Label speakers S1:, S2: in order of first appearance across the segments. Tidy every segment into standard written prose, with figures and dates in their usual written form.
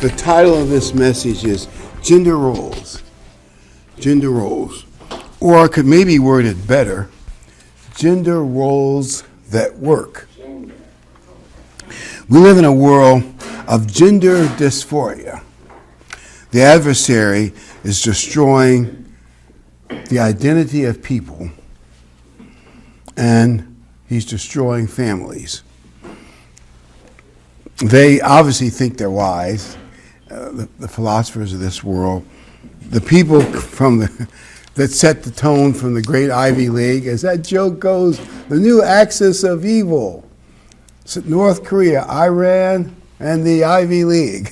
S1: The title of this message is Gender Roles. Gender Roles. Or I could maybe word it better, Gender Roles That Work. We live in a world of gender dysphoria. The adversary is destroying the identity of people, and he's destroying families. They obviously think they're wise, the philosophers of this world, the people that set the tone from the great Ivy League. As that joke goes, the new axis of evil, North Korea, Iran, and the Ivy League.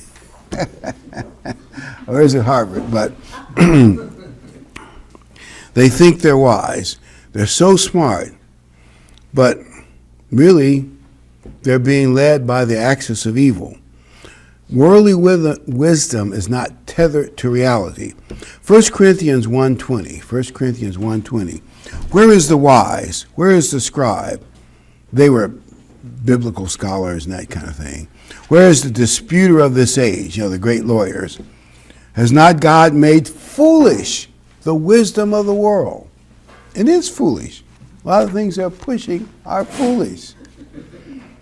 S1: Or is it Harvard? But they think they're wise. They're so smart, but really they're being led by the axis of evil. Worldly wisdom is not tethered to reality. 1 Corinthians 1:20. 1 Corinthians 1:20. Where is the wise? Where is the scribe? They were biblical scholars and that kind of thing. Where is the disputer of this age? The great lawyers. Has not God made foolish the wisdom of the world? It is foolish. A lot of things they're pushing are foolish.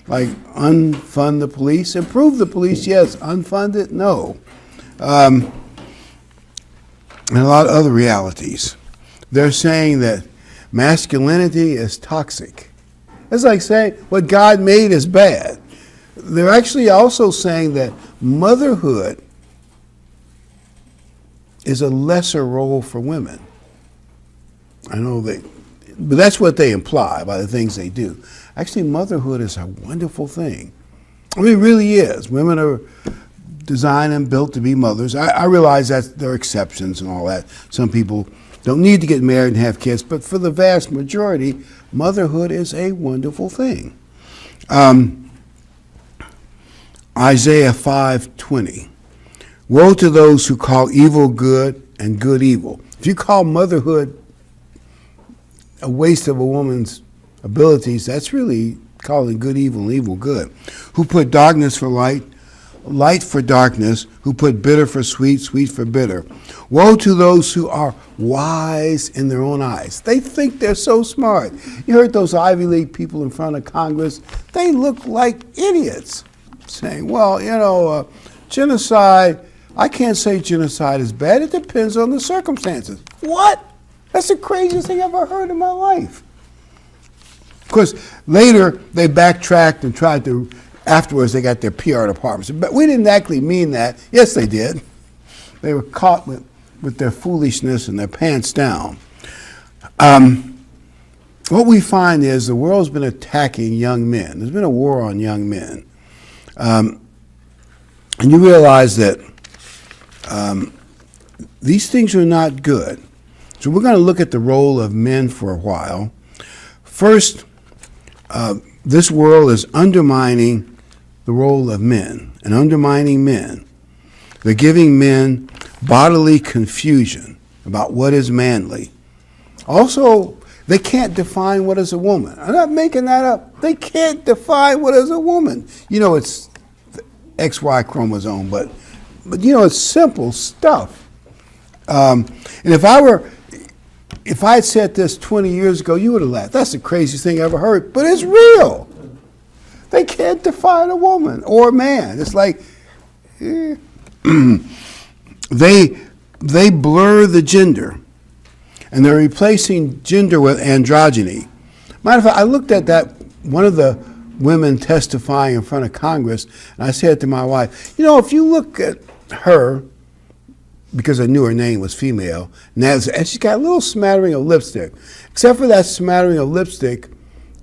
S1: Like unfund the police, improve the police, yes. Unfund it, no. And a lot of other realities. They're saying that masculinity is toxic. It's like saying what God made is bad. They're actually also saying that motherhood is a lesser role for women. I know but that's what they imply by the things they do. Actually, motherhood is a wonderful thing. I mean, it really is. Women are designed and built to be mothers. I realize that there are exceptions and all that. Some people don't need to get married and have kids, but for the vast majority, motherhood is a wonderful thing. Isaiah 5:20. Woe to those who call evil good and good evil. If you call motherhood a waste of a woman's abilities, that's really calling good evil and evil good. Who put darkness for light, light for darkness, who put bitter for sweet, sweet for bitter. Woe to those who are wise in their own eyes. They think they're so smart. You heard those Ivy League people in front of Congress, they look like idiots, saying, well, genocide, I can't say genocide is bad, it depends on the circumstances. What? That's the craziest thing I've ever heard in my life. Of course, later they backtracked and tried to, afterwards they got their PR departments. But we didn't actually mean that. Yes, they did. They were caught with their foolishness and their pants down. What we find is the world's been attacking young men. There's been a war on young men. And you realize that these things are not good. So we're going to look at the role of men for a while. First, this world is undermining the role of men and undermining men. They're giving men bodily confusion about what is manly. Also, they can't define what is a woman. I'm not making that up. They can't define what is a woman. It's the XY chromosome, but it's simple stuff. And if I had said this 20 years ago, you would have laughed. That's the craziest thing I ever heard. But it's real. They can't define a woman or a man. It's like, they blur the gender. And they're replacing gender with androgyny. Matter of fact, I looked at that, one of the women testifying in front of Congress, and I said to my wife, if you look at her, because I knew her name was female, and she's got a little smattering of lipstick. Except for that smattering of lipstick,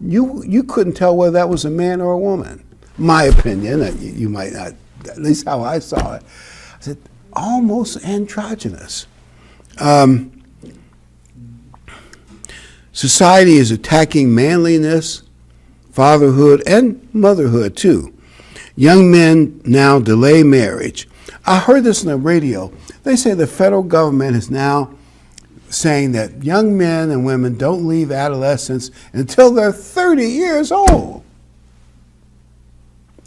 S1: you couldn't tell whether that was a man or a woman. My opinion, you might not, at least how I saw it. I said, almost androgynous. Society is attacking manliness, fatherhood, and motherhood too. Young men now delay marriage. I heard this on the radio. They say the federal government is now saying that young men and women don't leave adolescence until they're 30 years old.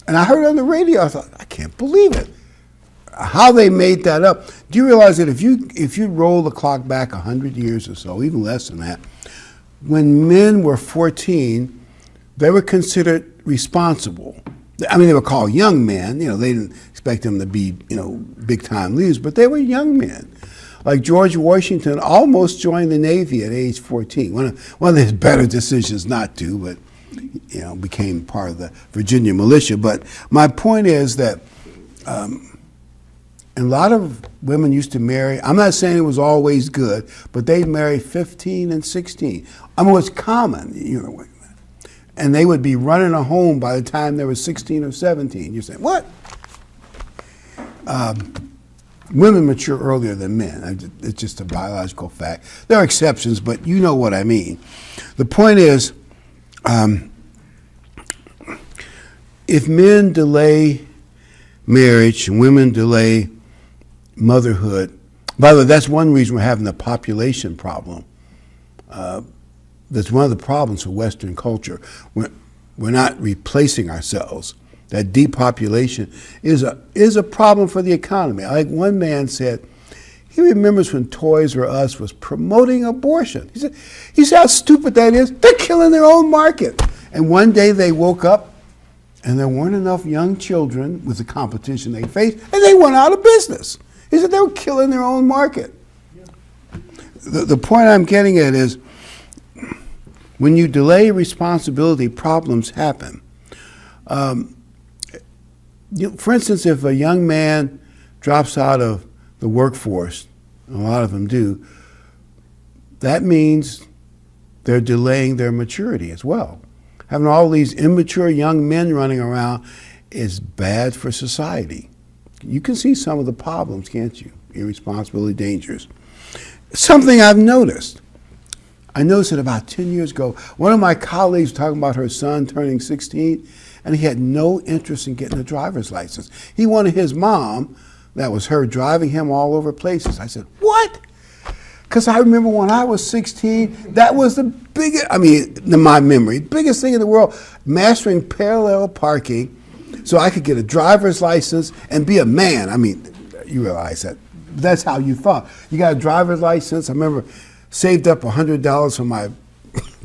S1: And I heard on the radio, I thought, I can't believe it. how they made that up. Do you realize that if you roll the clock back 100 years or so, even less than that, when men were 14, they were considered responsible. I mean, they were called young men. You know, they didn't expect them to be, you know, big-time leaders, but they were young men. Like George Washington almost joined the Navy at age 14. One of his better decisions not to, but, you know, became part of the Virginia militia. But my point is that a lot of women used to marry. I'm not saying it was always good, but they married 15 and 16. I mean, it was common, you know, and they would be running a home by the time they were 16 or 17. You say, what? Women mature earlier than men. It's just a biological fact. There are exceptions, but you know what I mean. The point is, if men delay marriage and women delay motherhood, by the way, that's one reason we're having a population problem. That's one of the problems for Western culture. We're not replacing ourselves. That depopulation is a problem for the economy. Like one man said, he remembers when Toys R Us was promoting abortion. He said how stupid that is. They're killing their own market. And one day they woke up and there weren't enough young children with the competition they faced, and they went out of business. He said they were killing their own market. The point I'm getting at is, when you delay responsibility, problems happen. For instance, if a young man drops out of the workforce, and a lot of them do, that means they're delaying their maturity as well. Having all these immature young men running around is bad for society. You can see some of the problems, can't you? Irresponsibility, dangers. Something I've noticed. I noticed it about 10 years ago. One of my colleagues was talking about her son turning 16, and he had no interest in getting a driver's license. He wanted his mom, that was her, driving him all over places. I said, what? Because I remember when I was 16, that was the biggest, I mean, in my memory, biggest thing in the world, mastering parallel parking so I could get a driver's license and be a man. I mean, you realize that. That's how you thought. You got a driver's license. I remember saved up $100 for my,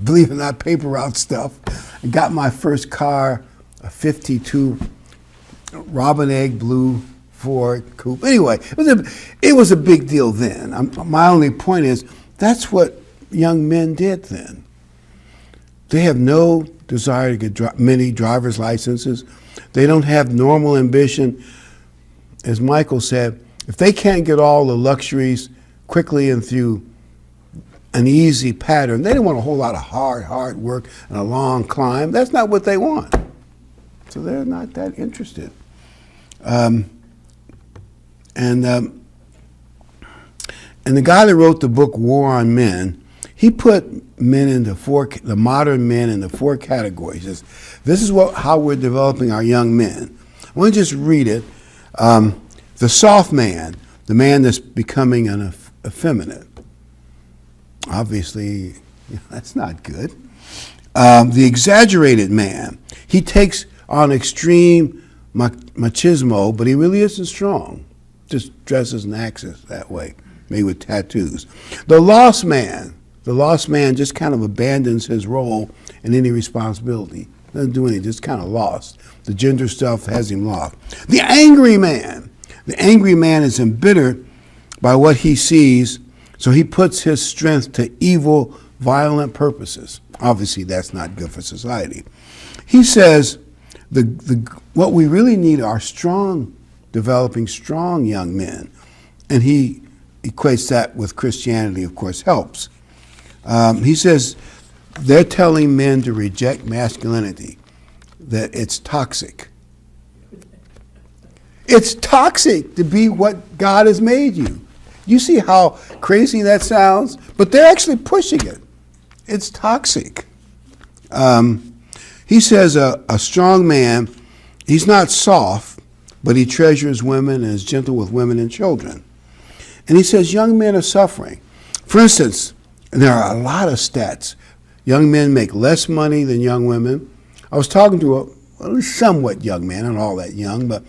S1: believe it or not, paper route stuff, and got my first car, a 52 robin egg blue Ford coupe. Anyway, it was a big deal then. My only point is, that's what young men did then. They have no desire to get many driver's licenses. They don't have normal ambition. As Michael said, if they can't get all the luxuries quickly and through an easy pattern, they don't want a whole lot of hard work and a long climb. That's not what they want. So they're not that interested. And the guy that wrote the book War on Men, he put men into the modern men into four categories. He says, this is how we're developing our young men. I want to just read it. The soft man, the man that's becoming an effeminate. Obviously, that's not good. The exaggerated man, he takes on extreme machismo, but he really isn't strong. Just dresses and acts that way, maybe with tattoos. The lost man just kind of abandons his role and any responsibility. Doesn't do anything, just kind of lost. The gender stuff has him lost. The angry man is embittered by what he sees, so he puts his strength to evil, violent purposes. Obviously, that's not good for society. He says what we really need are developing strong young men. And he equates that with Christianity, of course, helps. He says they're telling men to reject masculinity, that it's toxic. It's toxic to be what God has made you. You see how crazy that sounds? But they're actually pushing it. It's toxic. He says a strong man, he's not soft, but he treasures women and is gentle with women and children. And he says young men are suffering. For instance, and there are a lot of stats. Young men make less money than young women. I was talking to a somewhat young man, not all that young, but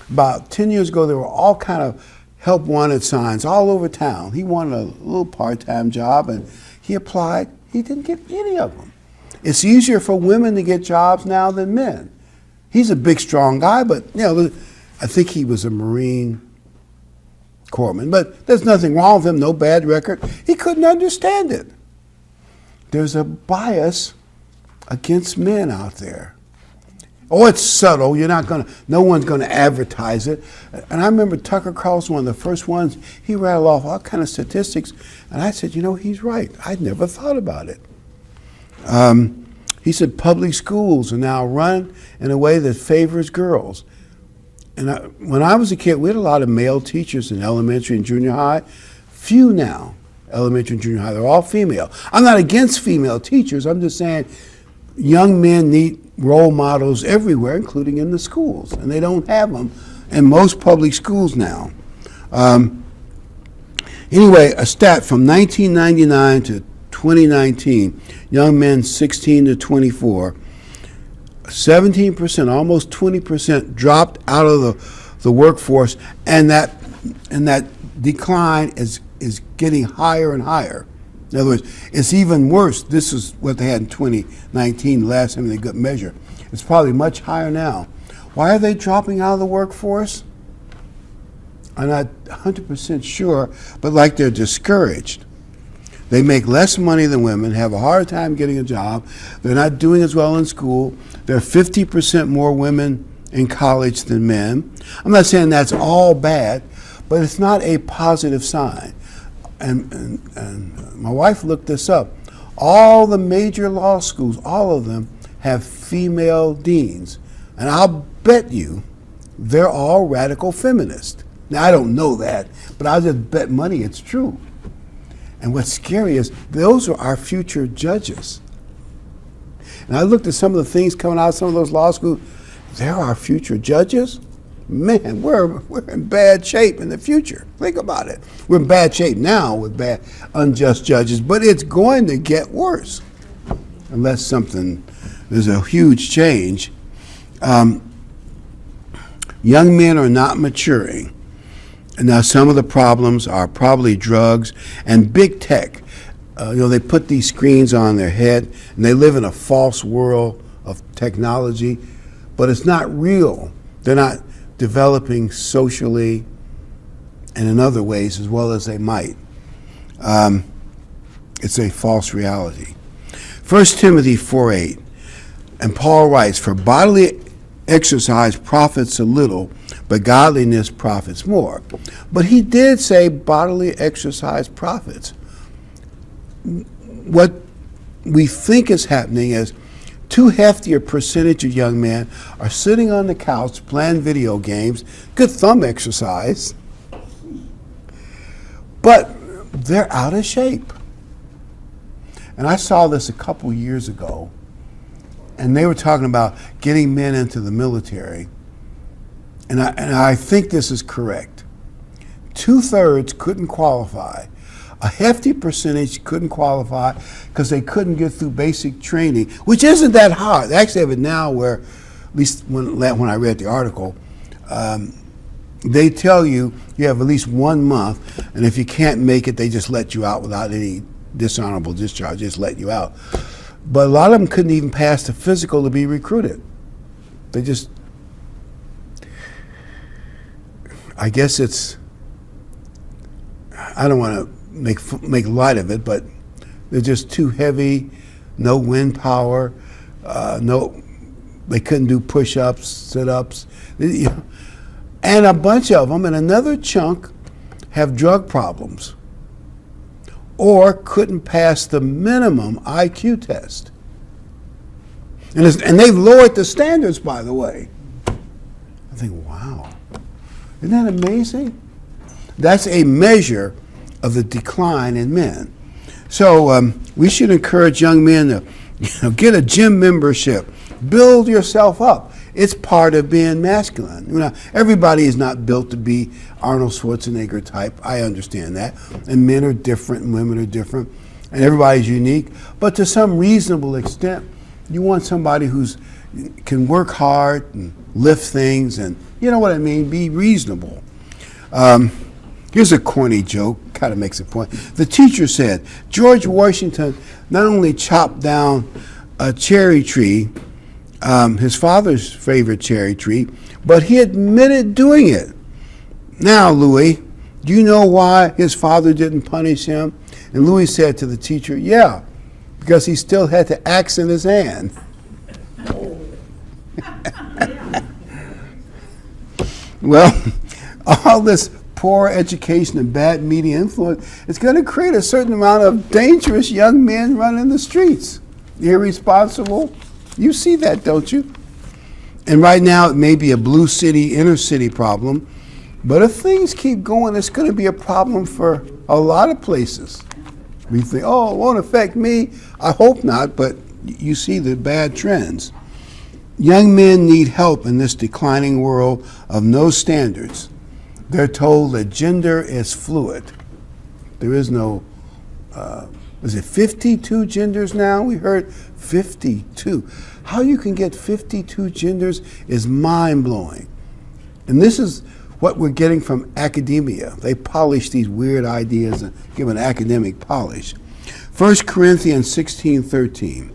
S1: About 10 years ago, there were all kind of help wanted signs all over town. He wanted a little part-time job, and he applied. He didn't get any of them. It's easier for women to get jobs now than men. He's a big, strong guy, but I think he was a Marine corpsman. But there's nothing wrong with him, no bad record. He couldn't understand it. There's a bias against men out there. Oh, it's subtle. No one's gonna advertise it. And I remember Tucker Carlson, one of the first ones, he rattled off all kind of statistics, and I said, he's right. I'd never thought about it. He said public schools are now run in a way that favors girls. And when I was a kid, we had a lot of male teachers in elementary and junior high. Few now, elementary and junior high, they're all female. I'm not against female teachers. I'm just saying young men need role models everywhere, including in the schools, and they don't have them in most public schools now. Anyway, a stat from 1999 to 2019, young men 16 to 24, 17%, almost 20% dropped out of the workforce, and that decline is getting higher and higher. In other words, it's even worse. This is what they had in 2019, the last time they got measured. It's probably much higher now. Why are they dropping out of the workforce? I'm not 100% sure, but like they're discouraged. They make less money than women, have a hard time getting a job. They're not doing as well in school. There are 50% more women in college than men. I'm not saying that's all bad, but it's not a positive sign. And my wife looked this up. All the major law schools, all of them, have female deans. And I'll bet you they're all radical feminists. Now, I don't know that, but I'll just bet money it's true. And what's scary is those are our future judges. And I looked at some of the things coming out of some of those law schools. They're our future judges? Man, we're in bad shape in the future. Think about it. We're in bad shape now with bad, unjust judges, but it's going to get worse unless there's a huge change. Young men are not maturing. And now some of the problems are probably drugs and big tech. They put these screens on their head and they live in a false world of technology, but it's not real. They're not developing socially and in other ways as well as they might. It's a false reality. 1 Timothy 4:8, and Paul writes, "For bodily exercise profits a little, but godliness profits more." But he did say bodily exercise profits. What we think is happening is too hefty a percentage of young men are sitting on the couch playing video games, good thumb exercise, but they're out of shape. And I saw this a couple years ago, and they were talking about getting men into the military. And I think this is correct. 2/3 couldn't qualify. A hefty percentage couldn't qualify because they couldn't get through basic training, which isn't that hard. They actually have it now where, at least when I read the article, they tell you have at least 1 month, and if you can't make it, they just let you out without any dishonorable discharge, just let you out. But a lot of them couldn't even pass the physical to be recruited. I guess I don't want to make light of it, but they're just too heavy, no wind power, they couldn't do push-ups, sit-ups, and a bunch of them, and another chunk have drug problems or couldn't pass the minimum IQ test. And they've lowered the standards, by the way. I think, wow, isn't that amazing? That's a measure of the decline in men. So we should encourage young men to get a gym membership, build yourself up. It's part of being masculine. Everybody is not built to be Arnold Schwarzenegger type. I understand that. And men are different and women are different. And everybody's unique. But to some reasonable extent, you want somebody who's can work hard and lift things and, you know what I mean, be reasonable. Here's a corny joke, kind of makes a point. The teacher said, George Washington not only chopped down a cherry tree, his father's favorite cherry tree, but he admitted doing it. Now, Louis, do you know why his father didn't punish him? And Louis said to the teacher, yeah, because he still had the axe in his hand. Well, all this poor education and bad media influence is going to create a certain amount of dangerous young men running the streets. Irresponsible. You see that, don't you? And right now it may be a blue city, inner city problem, but if things keep going, it's going to be a problem for a lot of places. We think, oh, it won't affect me. I hope not, but you see the bad trends. Young men need help in this declining world of no standards. They're told that gender is fluid. There is no, is it 52 genders now? We heard 52. How you can get 52 genders is mind-blowing. And this is what we're getting from academia. They polish these weird ideas and give an academic polish. 1 Corinthians 16:13.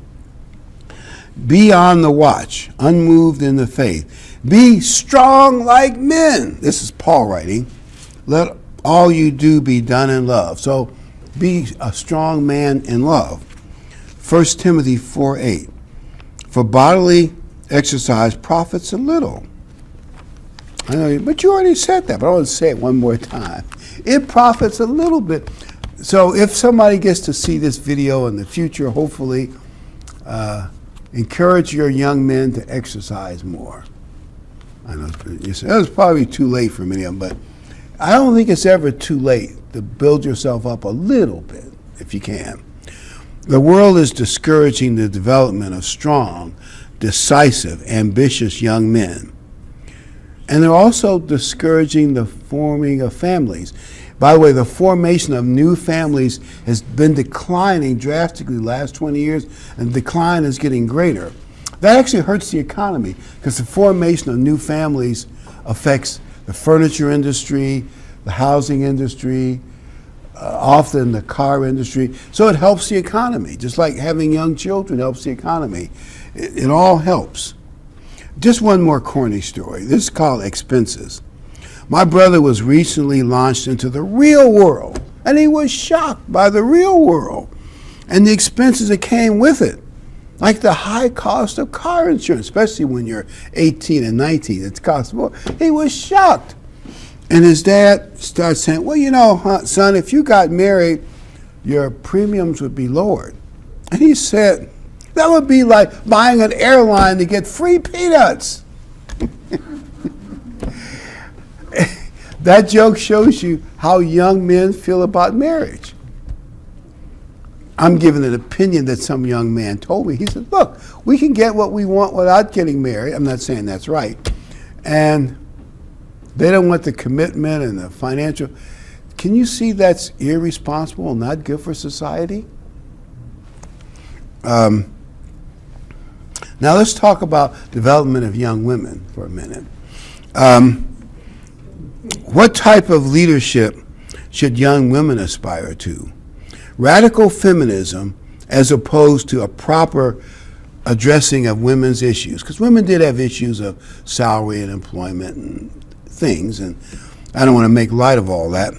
S1: Be on the watch, unmoved in the faith. Be strong like men. This is Paul writing. Let all you do be done in love. So be a strong man in love. 1 Timothy 4:8. For bodily exercise profits a little. I know, but you already said that, but I want to say it one more time. It profits a little bit. So if somebody gets to see this video in the future, hopefully, encourage your young men to exercise more. I know it's probably too late for many of them, but I don't think it's ever too late to build yourself up a little bit, if you can. The world is discouraging the development of strong, decisive, ambitious young men. And they're also discouraging the forming of families. By the way, the formation of new families has been declining drastically the last 20 years, and the decline is getting greater. That actually hurts the economy because the formation of new families affects the furniture industry, the housing industry, often the car industry. So it helps the economy, just like having young children helps the economy. It all helps. Just one more corny story. This is called expenses. My brother was recently launched into the real world, and he was shocked by the real world and the expenses that came with it, like the high cost of car insurance, especially when you're 18 and 19. It costs more. He was shocked. And his dad started saying, well, you know, son, if you got married, your premiums would be lowered. And he said, that would be like buying an airline to get free peanuts. That joke shows you how young men feel about marriage. I'm giving an opinion that some young man told me. He said, look, we can get what we want without getting married. I'm not saying that's right. And they don't want the commitment and the financial. Can you see that's irresponsible and not good for society? Now let's talk about development of young women for a minute. What type of leadership should young women aspire to? Radical feminism as opposed to a proper addressing of women's issues, because women did have issues of salary and employment and things, and I don't want to make light of all that.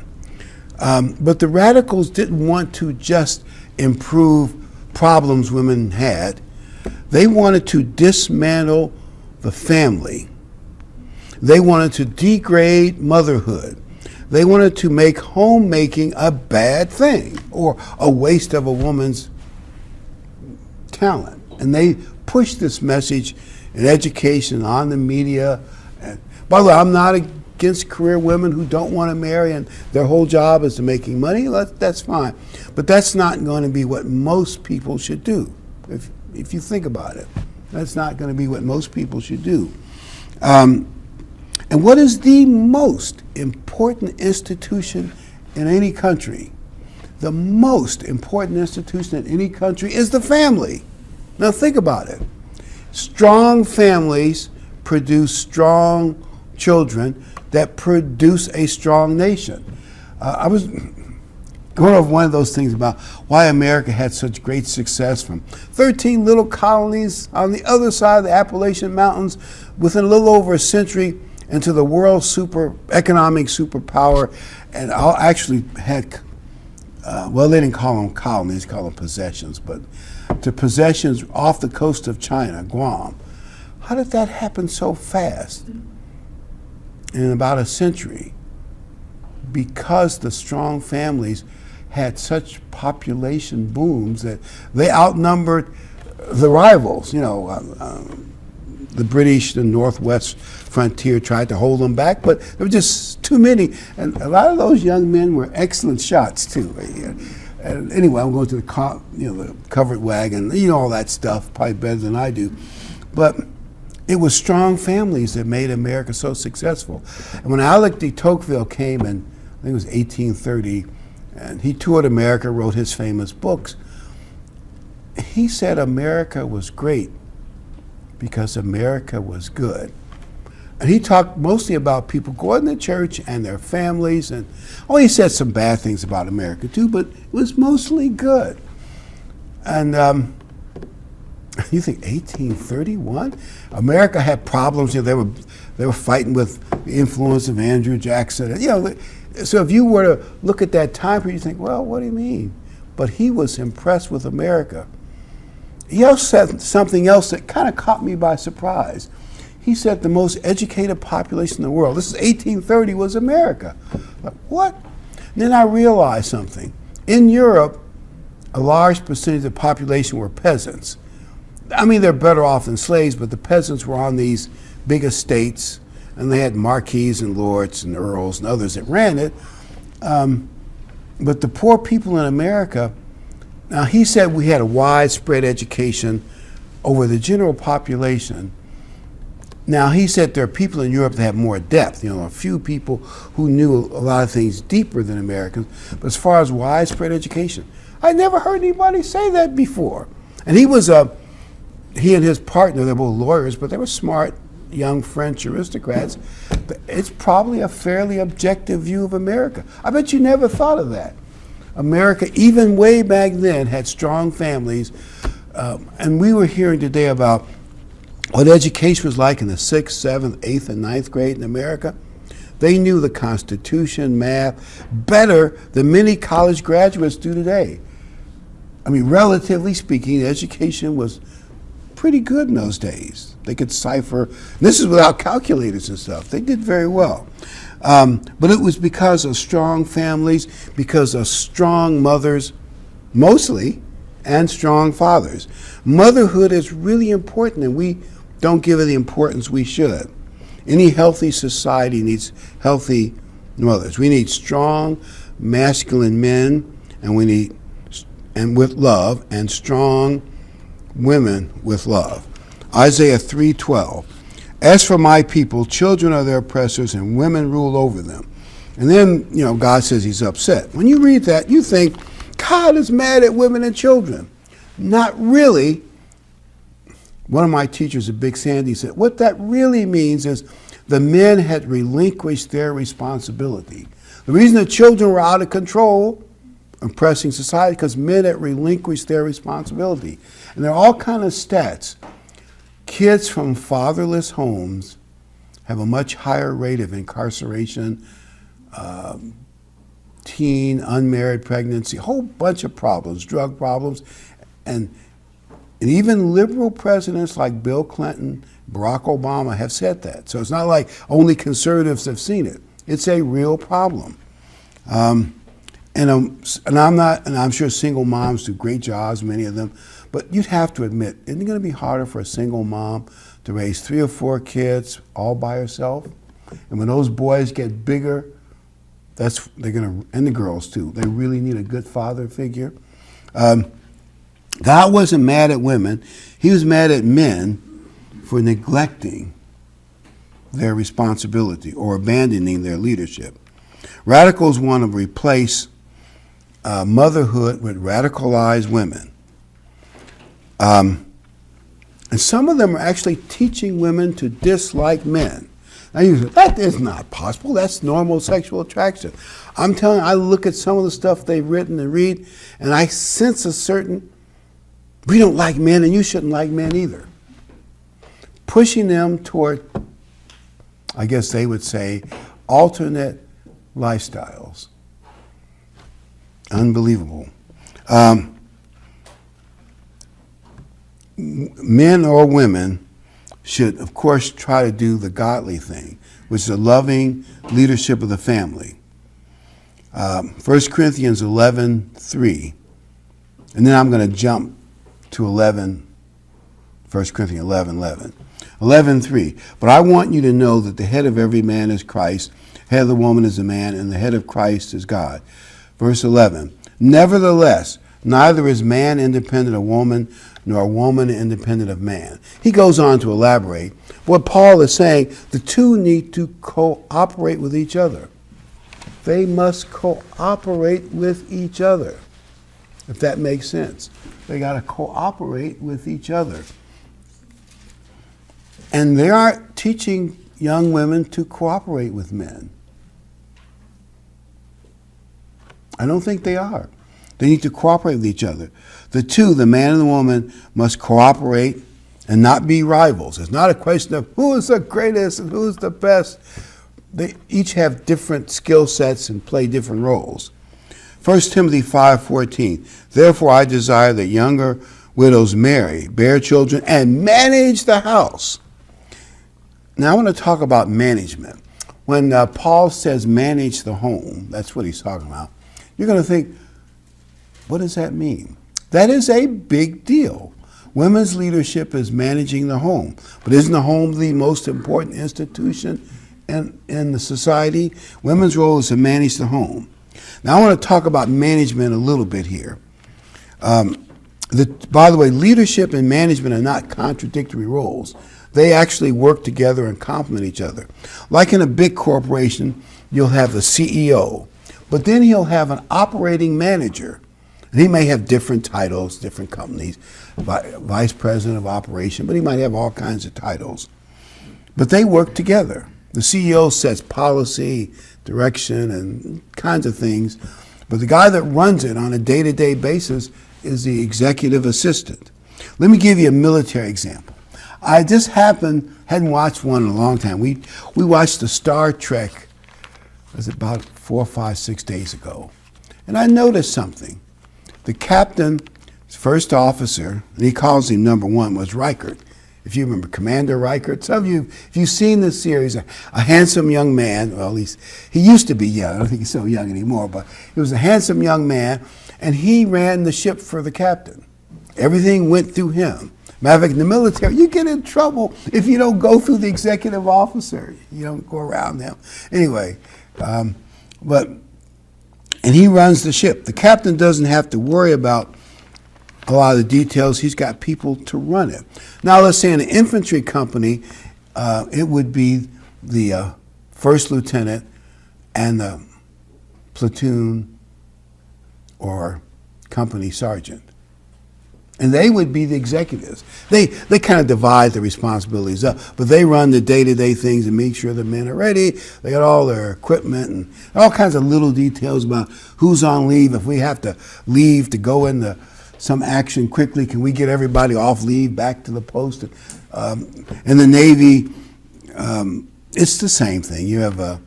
S1: But the radicals didn't want to just improve problems women had. They wanted to dismantle the family. They wanted to degrade motherhood. They wanted to make homemaking a bad thing or a waste of a woman's talent. And they pushed this message in education, on the media. And by the way, I'm not against career women who don't want to marry and their whole job is to making money. That's fine. But that's not going to be what most people should do. If you think about it, that's not going to be what most people should do. And what is the most important institution in any country? The most important institution in any country is the family. Now think about it. Strong families produce strong children that produce a strong nation. I was going over one of those things about why America had such great success, from 13 little colonies on the other side of the Appalachian Mountains within a little over a century into the world economic superpower. And I actually had, well, they didn't call them colonies, they call them possessions, but to possessions off the coast of China, Guam. How did that happen so fast in about a century? Because the strong families had such population booms that they outnumbered the rivals. You know, the British, the Northwest frontier tried to hold them back, but there were just too many. And a lot of those young men were excellent shots too. And anyway, I'm going to the covered wagon, all that stuff, probably better than I do. But it was strong families that made America so successful. And when Alec de Tocqueville came in, I think it was 1830, and he toured America, wrote his famous books, he said America was great because America was good. And he talked mostly about people going to church and their families, and he said some bad things about America too, but it was mostly good. And you think 1831? America had problems. They were fighting with the influence of Andrew Jackson. So if you were to look at that time period, you think, well, what do you mean? But he was impressed with America. He also said something else that kind of caught me by surprise. He said the most educated population in the world, this is 1830, was America. Like, what? And then I realized something. In Europe, a large percentage of the population were peasants. I mean, they're better off than slaves, but the peasants were on these big estates, and they had marquises and lords and earls and others that ran it. But the poor people in America, now he said we had a widespread education over the general population. Now he said there are people in Europe that have more depth, a few people who knew a lot of things deeper than Americans. But as far as widespread education, I never heard anybody say that before. And he and his partner, they're both lawyers, but they were smart, young French aristocrats. But it's probably a fairly objective view of America. I bet you never thought of that. America, even way back then, had strong families. And we were hearing today about what education was like in the 6th, 7th, 8th, and 9th grade in America. They knew the Constitution, math, better than many college graduates do today. I mean, relatively speaking, education was pretty good in those days. They could cipher. This is without calculators and stuff. They did very well. But it was because of strong families, because of strong mothers, mostly, and strong fathers. Motherhood is really important, and we don't give it the importance we should. Any healthy society needs healthy mothers. We need strong, masculine men, and with love, and strong women with love. Isaiah 3:12. As for my people, children are their oppressors, and women rule over them. And then, God says he's upset. When you read that, you think God is mad at women and children. Not really. One of my teachers at Big Sandy said, what that really means is the men had relinquished their responsibility. The reason the children were out of control, oppressing society, because men had relinquished their responsibility. And there are all kinds of stats. Kids from fatherless homes have a much higher rate of incarceration, teen, unmarried pregnancy, a whole bunch of problems, drug problems. And even liberal presidents like Bill Clinton, Barack Obama have said that. So it's not like only conservatives have seen it. It's a real problem. And I'm sure single moms do great jobs, many of them, but you'd have to admit, isn't it going to be harder for a single mom to raise 3 or 4 kids all by herself? And when those boys get bigger, and the girls too, they really need a good father figure. God wasn't mad at women. He was mad at men for neglecting their responsibility or abandoning their leadership. Radicals want to replace motherhood with radicalized women. And some of them are actually teaching women to dislike men. Now you say, that is not possible. That's normal sexual attraction. I'm telling you, I look at some of the stuff they've written and read, and I sense a certain, we don't like men and you shouldn't like men either. Pushing them toward, I guess they would say, alternate lifestyles. Unbelievable. Men or women should, of course, try to do the godly thing, which is a loving leadership of the family. 1 Corinthians 11:3, and then I'm going to jump to 1 Corinthians 11:11. 11:3, but I want you to know that the head of every man is Christ, head of the woman is a man, and the head of Christ is God. Verse 11, nevertheless, neither is man independent of woman, nor woman independent of man. He goes on to elaborate. What Paul is saying, the two need to cooperate with each other. They must cooperate with each other, if that makes sense. They got to cooperate with each other. And they aren't teaching young women to cooperate with men. I don't think they are. They need to cooperate with each other. The two, the man and the woman, must cooperate and not be rivals. It's not a question of who is the greatest and who's the best. They each have different skill sets and play different roles. 1 Timothy 5:14, therefore I desire that younger widows marry, bear children, and manage the house. Now I want to talk about management. When Paul says manage the home, that's what he's talking about. You're going to think, what does that mean? That is a big deal. Women's leadership is managing the home. But isn't the home the most important institution in the society? Women's role is to manage the home. Now I want to talk about management a little bit here. By the way, leadership and management are not contradictory roles. They actually work together and complement each other. Like in a big corporation, you'll have the CEO, but then he'll have an operating manager. And he may have different titles, different companies, vice president of operation, but he might have all kinds of titles. But they work together. The CEO sets policy, direction, and kinds of things. But the guy that runs it on a day-to-day basis is the executive assistant. Let me give you a military example. I just hadn't watched one in a long time. We watched the Star Trek, it was about 4, 5, 6 days ago. And I noticed something. The captain, first officer, and he calls him number one, was Reichert. If you remember, Commander Reichert. Some of you, if you've seen this series, a handsome young man, well, at least he used to be young. I don't think he's so young anymore, but he was a handsome young man, and he ran the ship for the captain. Everything went through him. Matter of fact, in the military, you get in trouble if you don't go through the executive officer. You don't go around them. Anyway, and he runs the ship. The captain doesn't have to worry about a lot of the details. He's got people to run it. Now, let's say in an infantry company, it would be the first lieutenant and the platoon or company sergeant. And they would be the executives. They kind of divide the responsibilities up, but they run the day-to-day things and make sure the men are ready. They got all their equipment and all kinds of little details about who's on leave. If we have to leave to go into some action quickly, can we get everybody off leave back to the post? In the Navy, it's the same thing. You have a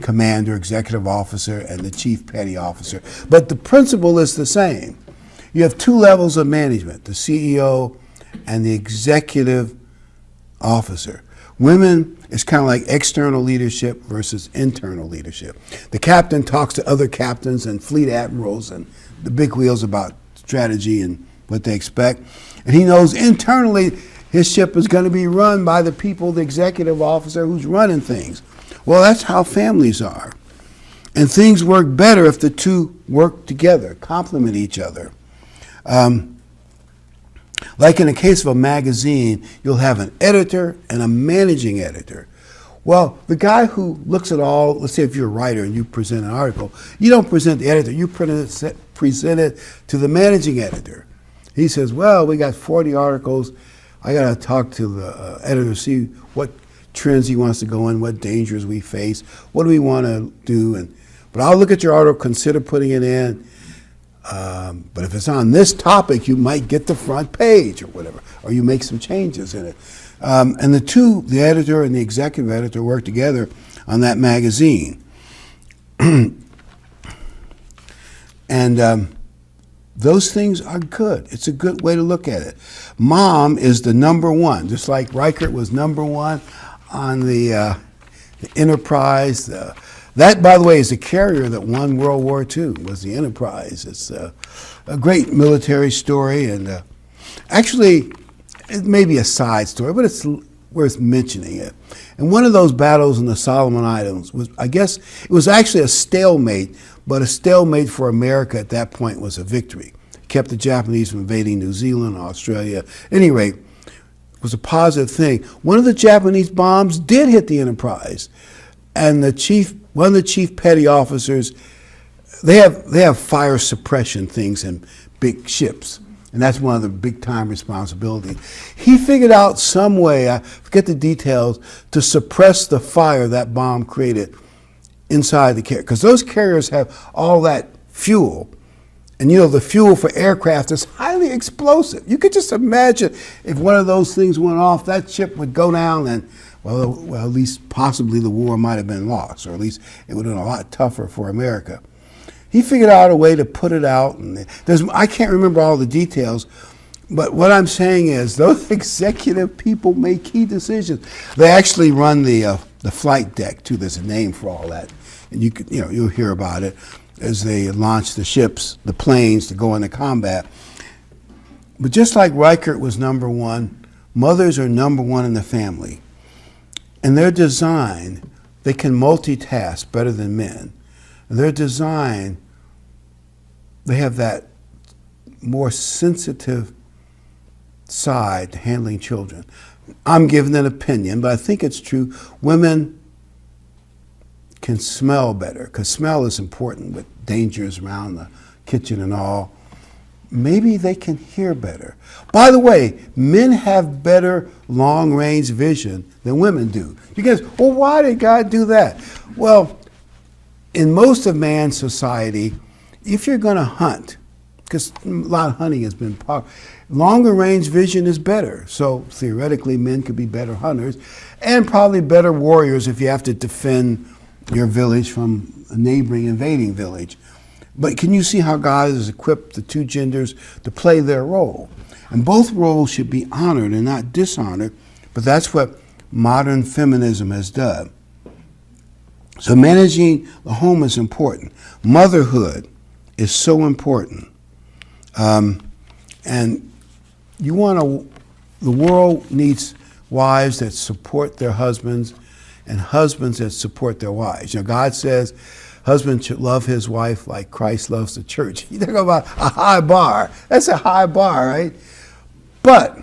S1: commander, executive officer, and the chief petty officer. But the principle is the same. You have two levels of management, the CEO and the executive officer. Women is kind of like external leadership versus internal leadership. The captain talks to other captains and fleet admirals and the big wheels about strategy and what they expect. And he knows internally his ship is going to be run by the people, the executive officer who's running things. Well, that's how families are. And things work better if the two work together, complement each other. Like in the case of a magazine, you'll have an editor and a managing editor. Well, the guy who looks at all, let's say if you're a writer and you present an article, you don't present the editor, you present it to the managing editor. He says, well, we got 40 articles. I got to talk to the editor, see what trends he wants to go in, what dangers we face, what do we want to do. But I'll look at your article, consider putting it in. But if it's on this topic, you might get the front page or whatever, or you make some changes in it. And the editor and the executive editor, work together on that magazine. And those things are good. It's a good way to look at it. Mom is the number one, just like Reichert was number one on the Enterprise. That, by the way, is the carrier that won World War II, was the Enterprise. It's a great military story, and actually, it may be a side story, but it's worth mentioning it. And one of those battles in the Solomon Islands was, I guess, it was actually a stalemate, but a stalemate for America at that point was a victory. It kept the Japanese from invading New Zealand, Australia. At any rate, it was a positive thing. One of the Japanese bombs did hit the Enterprise, and one of the chief petty officers, they have fire suppression things in big ships, and that's one of the big time responsibilities. He figured out some way, I forget the details, to suppress the fire that bomb created inside the carrier, because those carriers have all that fuel. And you know, the fuel for aircraft is highly explosive. You could just imagine if one of those things went off, that ship would go down, and well, at least possibly the war might have been lost, or at least it would have been a lot tougher for America. He figured out a way to put it out, and I can't remember all the details, but what I'm saying is those executive people make key decisions. They actually run the flight deck too. There's a name for all that, and you'll hear about it as they launch the ships, the planes to go into combat. But just like Reichert was number one, mothers are number one in the family. And they're designed, they can multitask better than men. They're designed, they have that more sensitive side to handling children. I'm giving an opinion, but I think it's true. Women can smell better, because smell is important with dangers around the kitchen and all. Maybe they can hear better. By the way, men have better long-range vision than women do. You guys, well, why did God do that? Well, in most of man's society, if you're going to hunt, because a lot of hunting has been popular, longer range vision is better. So theoretically, men could be better hunters and probably better warriors if you have to defend your village from a neighboring invading village. But can you see how God has equipped the two genders to play their role? And both roles should be honored and not dishonored, but that's what modern feminism has done. So managing the home is important. Motherhood is so important. And the world needs wives that support their husbands and husbands that support their wives. God says, husband should love his wife like Christ loves the church. You talk about a high bar. That's a high bar, right? But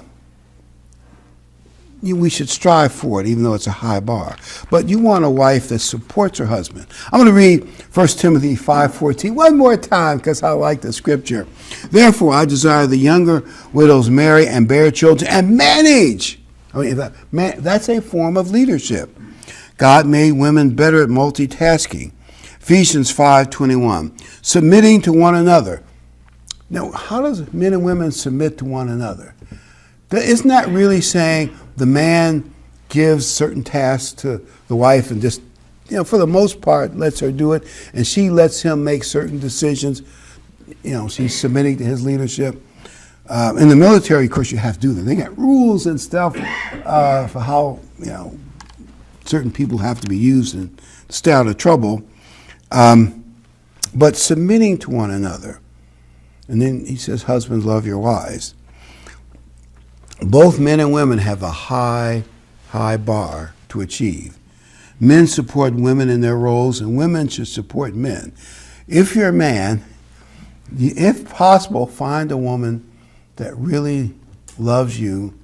S1: we should strive for it, even though it's a high bar. But you want a wife that supports her husband. I'm going to read 1 Timothy 5:14 one more time, because I like the scripture. Therefore, I desire the younger widows marry and bear children and manage. That's a form of leadership. God made women better at multitasking. Ephesians 5:21, submitting to one another. Now, how does men and women submit to one another? Isn't that really saying the man gives certain tasks to the wife and just, for the most part, lets her do it, and she lets him make certain decisions? She's submitting to his leadership. In the military, of course, you have to do that. They got rules and stuff for how, certain people have to be used and stay out of trouble. But submitting to one another. And then he says, husbands, love your wives. Both men and women have a high bar to achieve. Men support women in their roles, and women should support men. If you're a man, if possible, find a woman that really loves you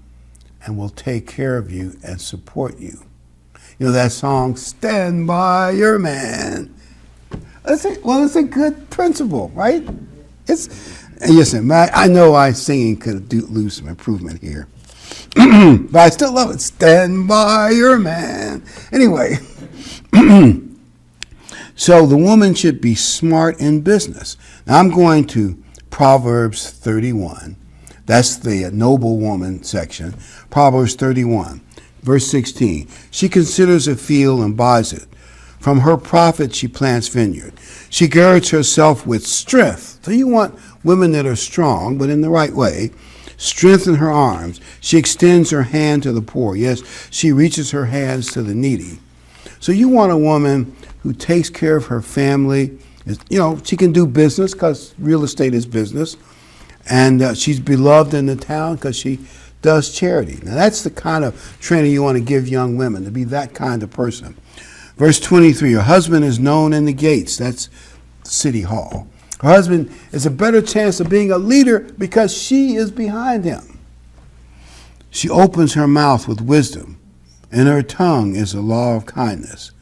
S1: and will take care of you and support you. That song, Stand By Your Man. It's a good principle, right? Listen, I know singing could lose some improvement here. But I still love it. Stand by your man. Anyway, so the woman should be smart in business. Now I'm going to Proverbs 31. That's the noble woman section. Proverbs 31, verse 16. She considers a field and buys it. From her profit she plants vineyard. She girds herself with strength. So you want women that are strong, but in the right way. Strengthen her arms. She extends her hand to the poor. Yes, she reaches her hands to the needy. So you want a woman who takes care of her family. You know, she can do business because real estate is business. And she's beloved in the town because she does charity. Now that's the kind of training you want to give young women, to be that kind of person. Verse 23, her husband is known in the gates. That's City Hall. Her husband is a better chance of being a leader because she is behind him. She opens her mouth with wisdom, and her tongue is a law of kindness.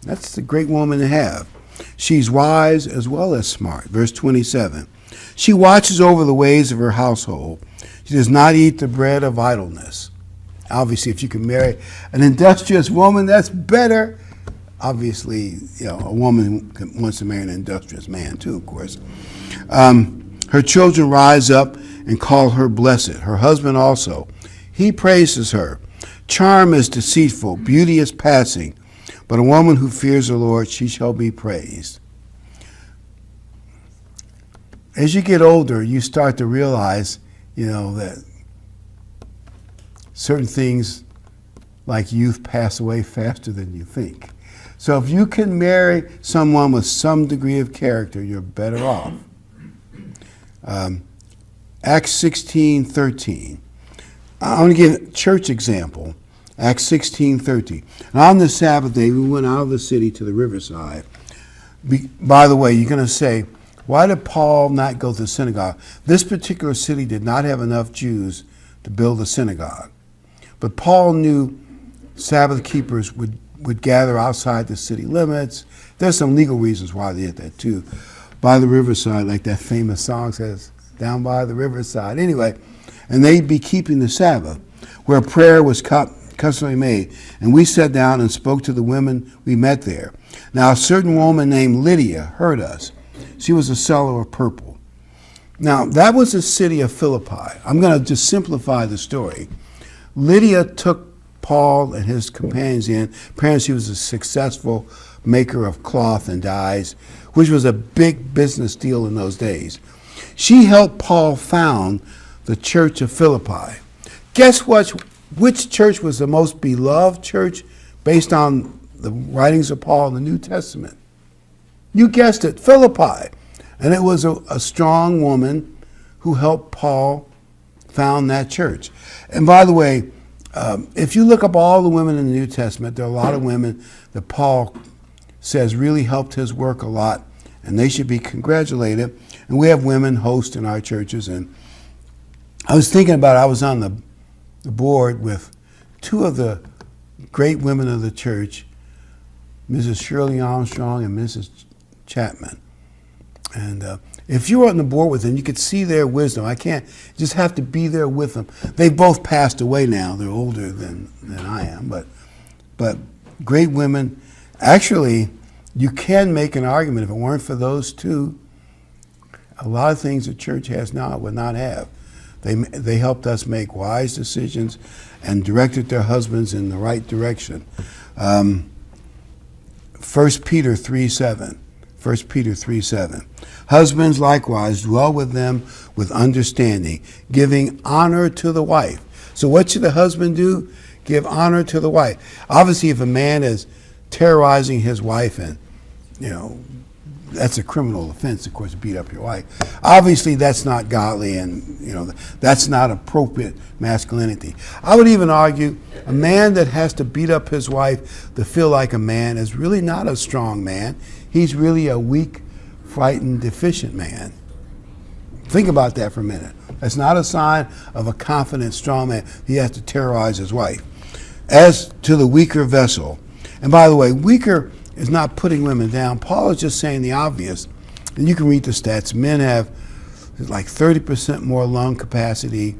S1: That's the great woman to have. She's wise as well as smart. Verse 27, she watches over the ways of her household. She does not eat the bread of idleness. Obviously, if you can marry an industrious woman, that's better. Obviously, you know, a woman wants to marry an industrious man too, of course. Her children rise up and call her blessed. Her husband also. He praises her. Charm is deceitful, beauty is passing, but a woman who fears the Lord, she shall be praised. As you get older, you start to realize, you know, that certain things like youth pass away faster than you think. So if you can marry someone with some degree of character, you're better off. Acts 16:13. I want to give a church example. Acts 16:13. And on the Sabbath day, we went out of the city to the riverside. By the way, you're going to say, why did Paul not go to the synagogue? This particular city did not have enough Jews to build a synagogue. But Paul knew Sabbath keepers would gather outside the city limits. There's some legal reasons why they did that too. By the riverside, like that famous song says, down by the riverside. Anyway, and they'd be keeping the Sabbath, where prayer was customarily made. And we sat down and spoke to the women we met there. Now a certain woman named Lydia heard us. She was a seller of purple. Now that was the city of Philippi. I'm going to just simplify the story. Lydia took Paul and his companions in. Apparently she was a successful maker of cloth and dyes, which was a big business deal in those days. She helped Paul found the church of Philippi. Guess what? Which church was the most beloved church based on the writings of Paul in the New Testament? You guessed it, Philippi. And it was a strong woman who helped Paul found that church. And by the way, if you look up all the women in the New Testament, there are a lot of women that Paul says really helped his work a lot, and they should be congratulated. And we have women host in our churches. And I was thinking about it. I was on the board with two of the great women of the church, Mrs. Shirley Armstrong and Mrs. Chapman. And if you were on the board with them, you could see their wisdom. I can't just have to be there with them. They've both passed away now. They're older than I am, but great women. Actually, you can make an argument if it weren't for those two, a lot of things the church has now would not have. They helped us make wise decisions and directed their husbands in the right direction. 1 Peter 3:7. 1 Peter 3:7. Husbands likewise dwell with them with understanding, giving honor to the wife. So what should the husband do? Give honor to the wife. Obviously, if a man is terrorizing his wife, and you know, that's a criminal offense, of course, to beat up your wife. Obviously, that's not godly, and you know, that's not appropriate masculinity. I would even argue a man that has to beat up his wife to feel like a man is really not a strong man. He's really a weak, frightened, deficient man. Think about that for a minute. That's not a sign of a confident, strong man. He has to terrorize his wife. As to the weaker vessel, and by the way, weaker is not putting women down. Paul is just saying the obvious. And you can read the stats. Men have like 30% more lung capacity.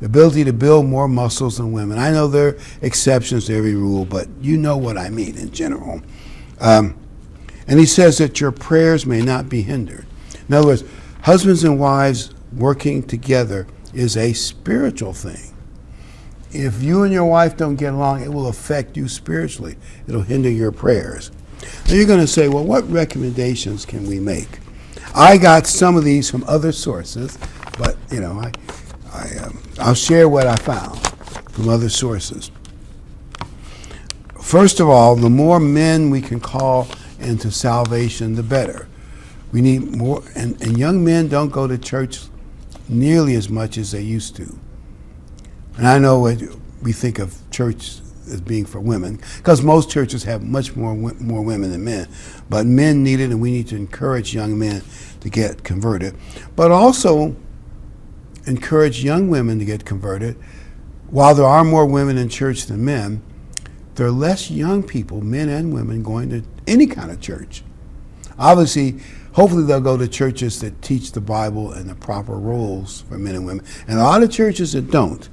S1: the ability to build more muscles than women. I know there are exceptions to every rule, but you know what I mean in general. And he says that your prayers may not be hindered. In other words, husbands and wives working together is a spiritual thing. If you and your wife don't get along, it will affect you spiritually. It'll hinder your prayers. Now you're going to say, well, what recommendations can we make? I got some of these from other sources, but I'll share what I found from other sources. First of all, the more men we can call into salvation, the better. We need more, and young men don't go to church nearly as much as they used to. And I know we think of church as being for women, because most churches have much more women than men. But men need it, and we need to encourage young men to get converted. But also encourage young women to get converted. While there are more women in church than men, there are less young people, men and women, going to any kind of church. Obviously, hopefully they'll go to churches that teach the Bible and the proper rules for men and women, and a lot of churches that don't.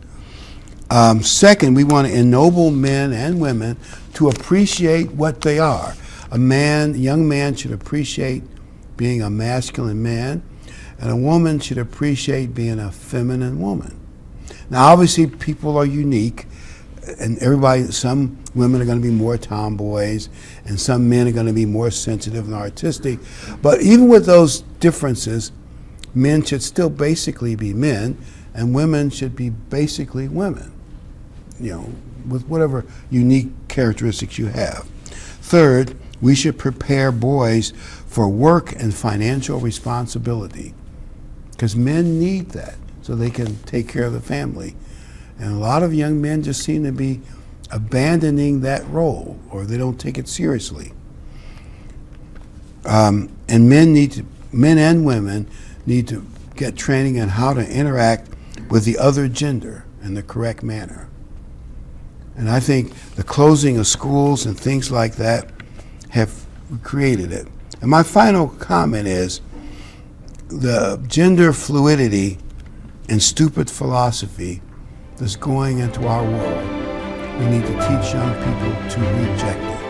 S1: Second, we want to ennoble men and women to appreciate what they are. A young man should appreciate being a masculine man, and a woman should appreciate being a feminine woman. Now, obviously, people are unique, and some women are going to be more tomboys, and some men are going to be more sensitive and artistic. But even with those differences, men should still basically be men, and women should be basically women, with whatever unique characteristics you have. Third, we should prepare boys for work and financial responsibility, because men need that so they can take care of the family. And a lot of young men just seem to be abandoning that role, or they don't take it seriously. And men and women need to get training on how to interact with the other gender in the correct manner. And I think the closing of schools and things like that have created it. And my final comment is the gender fluidity and stupid philosophy that's going into our world. We need to teach young people to reject it.